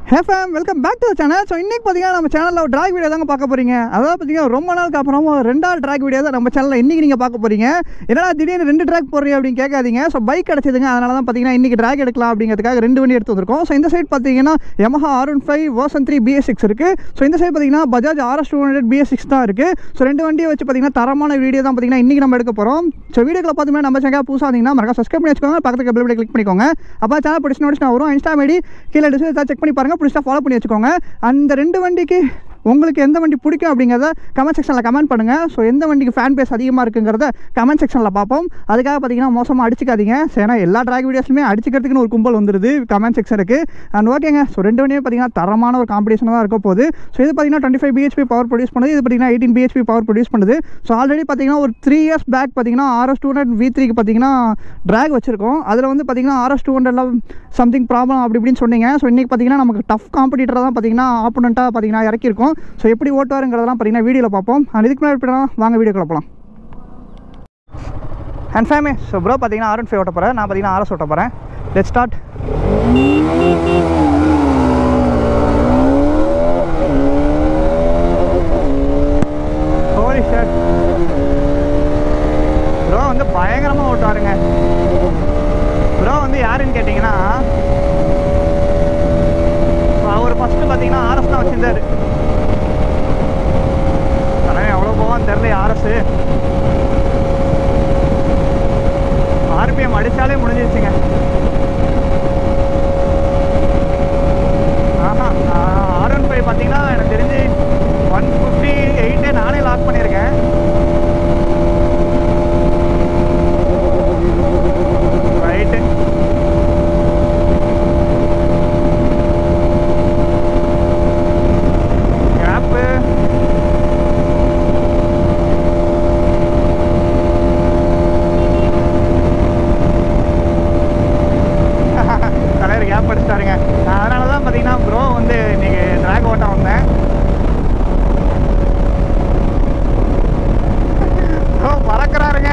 Hey fam, welcome back to the channel. So இன்னைக்கு பாத்தீங்கன்னா நம்ம சேனல்ல ஒரு டிராக் வீடியோ தாங்க பார்க்க போறீங்க. அதாவது பாத்தீங்கன்னா ரொம்ப நாளுக்கு அப்புறம் ரெண்டாவது டிராக் வீடியோ தான் நம்ம சேனல்ல இன்னைக்கு நீங்க பார்க்க போறீங்க. என்னடா திடீர்னு ரெண்டு டிராக் போறீங்க அப்படினு கேட்காதீங்க. சோ பைக் கிடைச்சதுங்க. அதனால தான் பாத்தீங்கன்னா இன்னைக்கு டிராக் எடுக்கலாம் அப்படிங்கிறதுக்காக ரெண்டு வண்டி எடுத்து வந்திருக்கோம். சோ இந்த சைடு பாத்தீங்கன்னா Yamaha R15 version 3 BS6 இருக்கு. சோ இந்த சைடு பாத்தீங்கன்னா Bajaj RS200 BS6 தான் இருக்கு. சோ ரெண்டு வண்டியை வச்சு பாத்தீங்கன்னா தரமான வீடியோ தான் பாத்தீங்கன்னா இன்னைக்கு நம்ம எடுக்க போறோம். சோ வீடியோக்குள்ள பாத்தீங்கன்னா நம்ம சேனல் புதுசா வந்தீங்கன்னா மறக்காம சப்ஸ்கிரைப் பண்ணி வச்சுக்கோங்க. பக்கத்துல பெல் பட்டனை கிளிக் பண்ணிக்கோங்க. அப்ப சேனல் பிடிச்ச நோட்டிஃபிகேஷன் வரும். இன்ஸ்டா ஐடி கீழ டிஸ்கிரிப்ஷன்ல செக் பண்ணி பாருங்க. பிடிச்சா ஃபாலோ பண்ணி வச்சுக்கோங்க. அந்த ரெண்டு வண்டிக்கு உங்களுக்கு எந்த வண்டி பிடிக்கும் அப்படிங்கிறத கமெண்ட் செக்ஷனில் கமெண்ட் பண்ணுங்கள். ஸோ எந்த வண்டிக்கு ஃபேன் பேஸ் அதிகமாக இருக்குங்கிறத கமெண்ட் செக்ஷனில் பார்ப்போம். அதுக்காக பார்த்தீங்கன்னா மோசமாக அடிச்சிக்காதீங்க. ஏன்னா எல்லா ட்ராக் வீடியோஸுமே அடிச்சிக்கிறதுக்குன்னு ஒரு கும்பல் வந்துடுது கமெண்ட் செக்ஷனுக்கு. அண்ட் ஓகேங்க. ஸோ ரெண்டு வண்டியுமே பார்த்தீங்கன்னா தரமான ஒரு காம்படிஷனாக தான் இருக்க போகுது. ஸோ இது பார்த்தீங்கன்னா 25 bhp பவர் ப்ரொடியூஸ் பண்ணுது. இது பார்த்தீங்கன்னா 18 bhp பவர் ப்ரொடியூஸ் பண்ணுது. ஸோ ஆல்ரெடி பார்த்தீங்கன்னா ஒரு 3 years பேக் பார்த்தீங்கன்னா RS200 V3க்கு பார்த்தீங்கன்னா ட்ராக் வச்சிருக்கோம். அதில் வந்து பார்த்தீங்கன்னா RS200 சம்திங் ப்ராப்ளம் அப்படி இப்படின்னு சொன்னீங்க. ஸோ இன்றைக்கி பார்த்தீங்கன்னா நமக்கு டஃப் காம்படிட்டராக தான் பார்த்தீங்கன்னா ஆப்போனண்ட்டாக பார்த்தீங்கன்னா இறக்கியிருக்கோம். ஸோ எப்படி ஓட்டுவாருங்கிறதெல்லாம் பார்த்தீங்கன்னா வீடியோவில் பார்ப்போம். அண்ட் இதுக்கு முன்னாடி வாங்க வீடியோக்குள்ள போகலாம். அண்ட் ஃபேமே ஸோ ப்ரோ பார்த்தீங்கன்னா R15 ஓட்ட போகிறேன். நான் பார்த்தீங்கன்னா RS ஓட்ட போகிறேன். Let's start. Holy shit bro வந்து பயங்கரமாக ஓட்டுவாருங்க. ப்ரோ வந்து யாருன்னு கேட்டிங்கன்னா அவர் ஃபஸ்ட்டு பார்த்தீங்கன்னா RS தான் வச்சுருந்தார். ஆனால் எவ்வளோ போவான்னு தெரில. RPM அடித்தாலே முடிஞ்சிருச்சுங்க. R15 பார்த்தீங்கன்னா எனக்கு தெரிஞ்சு 158 நானே லாக் பண்ணியிருக்கேன். ரைட்டு கேப்பு தலைவர் கேப் அடிச்சிட்டாருங்க. அதனால தான் பார்த்தீங்கன்னா ப்ரோ வந்து இன்னைக்கு ட்ராக் ஓட்ட வந்தேன். ப்ரோ பறக்கிறாருங்க.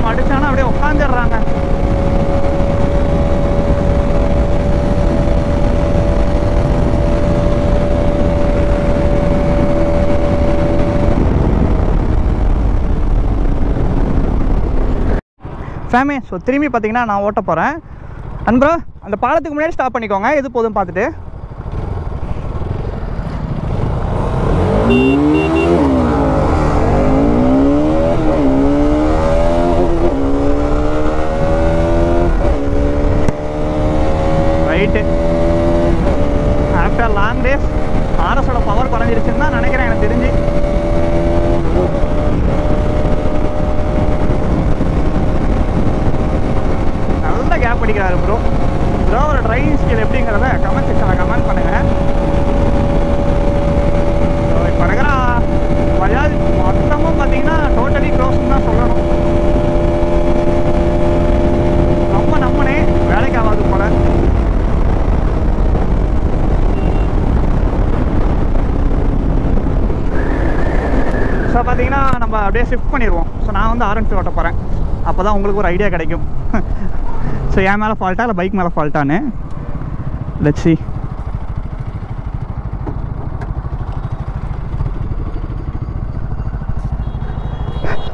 அடிச்சானா அப்படியே உட்காந்துடுறாங்க. ஃபேமே ஸோ திரும்பி பார்த்தீங்கன்னா நான் ஓட்ட போகிறேன். அண்ட் ப்ரோ அந்த பாலத்துக்கு முன்னாடி ஸ்டாப் பண்ணிக்கோங்க. எது போதும் பார்த்துட்டு. ரைட்டு ஆஃப்டர் லாங் டேஸ் RSோட பவர் குறைஞ்சிருச்சுன்னு தான் நினைக்கிறேன் எனக்கு தெரிஞ்சு. நல்ல கேப் அடிக்கிறாரு ப்ரோ. ப்ரோவோட டிரைவிங் ஸ்கில் எப்படிங்கிறத கமெண்ட் செக்ஷனில் கமெண்ட் பண்ணுங்கள். இப்போ இருக்கிற பஜாஜ் மொத்தமும் பார்த்தீங்கன்னா டோட்டலி க்ளோஸ்ன்னு தான் சொல்லணும். ரொம்ப நம்மனே வேலைக்கு ஆகாது போல. ஸோ பார்த்தீங்கன்னா நம்ம அப்படியே ஷிஃப்ட் பண்ணிடுவோம். ஸோ நான் வந்து R15 ஓட்ட போகிறேன். அப்போ தான் உங்களுக்கு ஒரு ஐடியா கிடைக்கும். ஸோ என் மேலே ஃபால்ட்டா இல்லை பைக் மேலே ஃபால்ட்டான்னு. Let's see.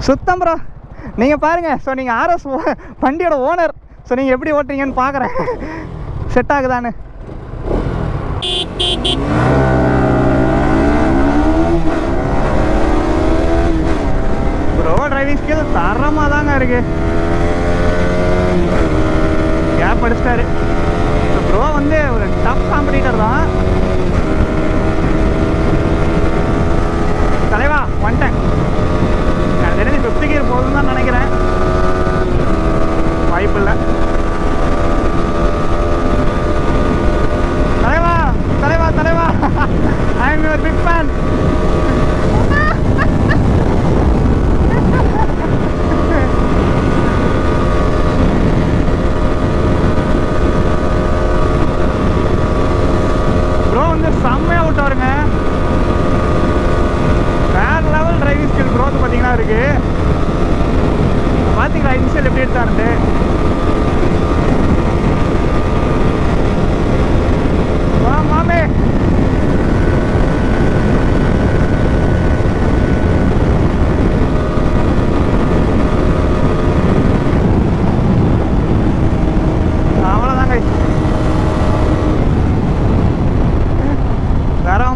சுத்தம் ப்ரோ நீங்கள் பாருங்கள். ஸோ நீங்கள் RS வண்டியோட ஓனர். ஸோ நீங்கள் எப்படி ஓட்டுறீங்கன்னு பார்க்குறேன். செட் ஆகுதான்னு. ப்ரோ டிரைவிங் ஸ்கில் தரமாக தாங்க இருக்கு. கேப் அடிச்சிட்டாரு. ப்ரோ வந்து ஒரு டஃப் காம்படிட்டர் தான். தலைவா வந்துட்டேன். எனக்கு தெரிஞ்சு 50 gear போதுன்னு தான் நினைக்கிறேன். வாய்ப்பு இல்லை. தலைவா தலைவா தலைவா I am your big fan.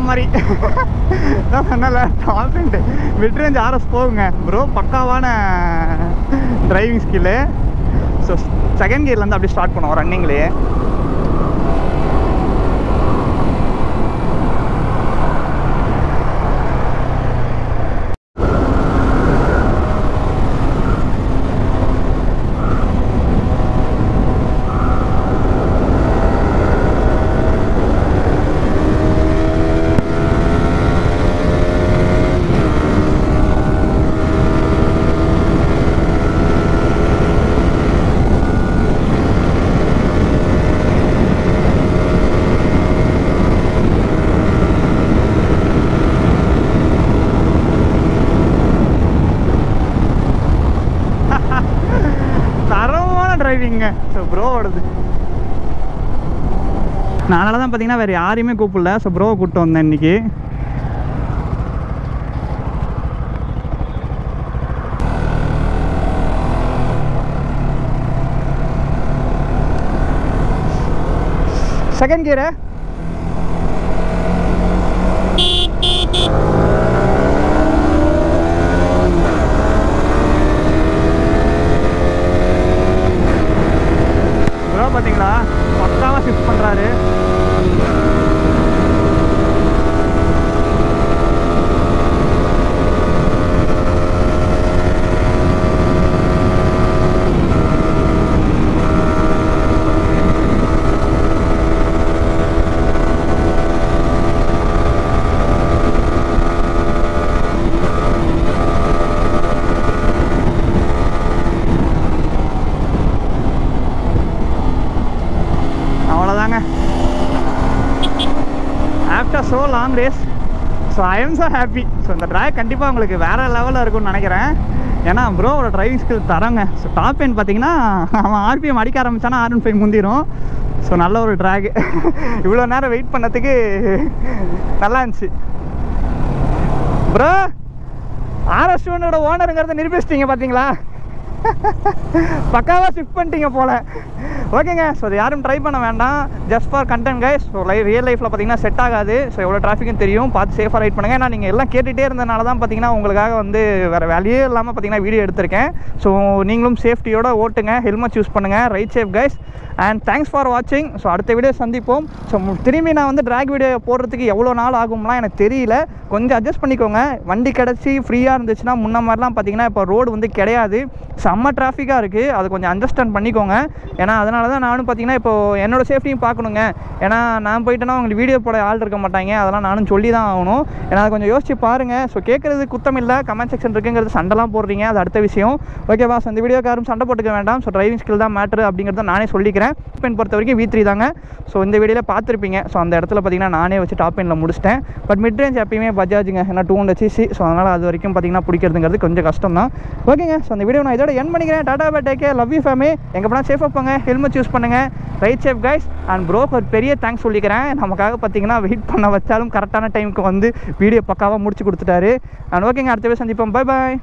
மாதிரி தான் சொன்னல top and mid range RS போகுங்க ப்ரோ. பக்காவான டிரைவிங் ஸ்கில்லு. ஸோ செகண்ட் கியர்லேருந்து அப்படியே ஸ்டார்ட் பண்ணுவோம் ரன்னிங்லேயே. டிரைவிங்க. ஸோ ப்ரோவோடது. நான் அதனால தான் பார்த்தீங்கன்னா வேறு யாரையுமே கூப்பிடல. ஸோ ப்ரோவை கூப்பிட்டு வந்தேன் இன்னைக்கு. செகண்ட் கியரு பார்த்தீங்களா, பக்காவாக ஷிஃப்ட் பண்ணுறாரு. After so long race so I am so happy. So இந்த ட்ராக் கண்டிப்பாக உங்களுக்கு வேறு லெவலில் இருக்கும்னு நினைக்கிறேன். ஏன்னா ப்ரோவோட டிரைவிங் ஸ்கில் தரங்க. ஸோ டாப் எண்ட் பார்த்தீங்கன்னா அவன் ஆர்பிஎம் அடிக்க ஆரம்பித்தானா R15 முந்திரும். ஸோ நல்ல ஒரு ட்ராக். இவ்வளோ நேரம் வெயிட் பண்ணதுக்கு நல்லா இருந்துச்சு ப்ரோ. RS1ஓட ஓனருங்கிறத நிரூபிச்சிட்டிங்க பார்த்தீங்களா. பக்காவாக ஷிஃப்ட் பண்ணிட்டீங்க போல். ஓகேங்க. ஸோ அது யாரும் ட்ரை பண்ண வேண்டாம். Just for content guys. So real லைஃப்பில் பார்த்தீங்கன்னா செட் ஆகாது. ஸோ எவ்வளோ டிராஃபிக்கும் தெரியும். பார்த்து சேஃபாக ரைட் பண்ணுங்கள். ஏன்னா நீங்கள் எல்லாம் கேட்டுகிட்டே இருந்ததுனால தான் பார்த்தீங்கன்னா உங்களுக்காக வந்து வேறு வேலையே இல்லாமல் பார்த்தீங்கன்னா வீடியோ எடுத்திருக்கேன். ஸோ நீங்களும் சேஃப்டியோடு ஓட்டுங்க, ஹெல்மெட் யூஸ் பண்ணுங்கள். Ride safe guys. And thanks for வாட்சிங். ஸோ அடுத்த வீடியோ சந்திப்போம். ஸோ திரும்பி நான் வந்து ட்ராக் வீடியோ போடுறதுக்கு எவ்வளோ நாள் ஆகும்லாம் எனக்கு தெரியல. கொஞ்சம் அட்ஜஸ்ட் பண்ணிக்கோங்க. வண்டி கிடச்சி ஃப்ரீயாக இருந்துச்சுன்னா முன்ன மாதிரிலாம் பார்த்தீங்கன்னா இப்போ ரோடு வந்து கிடையாது. செம்ம டிராஃபிக்காக இருக்குது. அது கொஞ்சம் அண்டர்ஸ்டாண்ட் பண்ணிக்கோங்க. ஏன்னா அதனால தான் நானும் பார்த்தீங்கன்னா இப்போது என்னோடய சேஃப்டியும் பார்க்கணுங்க. ஏன்னா நான் போயிட்டேன்னா உங்களுக்கு வீடியோ போட ஆள் இருக்க மாட்டாங்க. அதெல்லாம் நானும் சொல்லி தான் ஆகணும். ஏன்னா அதை கொஞ்சம் யோசிச்சு பாருங்கள். ஸோ கேட்குறது குத்தம் இல்லை. கமெண்ட் செக்ஷன் இருக்குங்கிறது சண்டைலாம் போடுறீங்க, அது அடுத்த விஷயம். ஓகேவா. ஸோ இந்த வீடியோக்கு யாரும் சண்டை போட்டுக்க வேண்டாம். ஸோ டிரைவிங் ஸ்கில் தான் மேட்ரு அப்படிங்கிறத நானே சொல்லிக்கிறேன். டாப் எண்ட் பொறுத்த வரைக்கும் V3 தாங்க. ஸோ இந்த வீடியோவில் பார்த்துருப்பீங்க. ஸோ அந்த இடத்துல பார்த்தீங்கன்னா நானே வச்சு டாப் எண்டில் முடிச்சிட்டேன். பட் மிட் ரேஞ்ச் எப்பயுமே பஜாஜுங்க. ஏன்னா 200cc. ஸோ அதனால் அது வரைக்கும் பார்த்தீங்கன்னா பிடிக்கிறதுங்கிறது கொஞ்சம் கஷ்டம் தான். ஓகேங்க. ஸோ அந்த வீடியோ நான் இதோட என் பண்ணிக்கிறேன். Tata bye, take care, love you family. எங்கே போனால் சேஃபாக போங்க, ஹெல்மெட் யூஸ் பண்ணுங்கள். Ride safe guys. அண்ட் ப்ரோக்கு ஒரு பெரிய தேங்க்ஸ் சொல்லிக்கிறேன். நமக்காக பார்த்தீங்கன்னா வெயிட் பண்ண வச்சாலும் கரெக்டான டைமுக்கு வந்து வீடியோ பக்காவாக முடிச்சு கொடுத்துட்டாரு. அண்ட் ஓகேங்க. அடுத்த வீடியோ சந்திப்போம். Bye bye.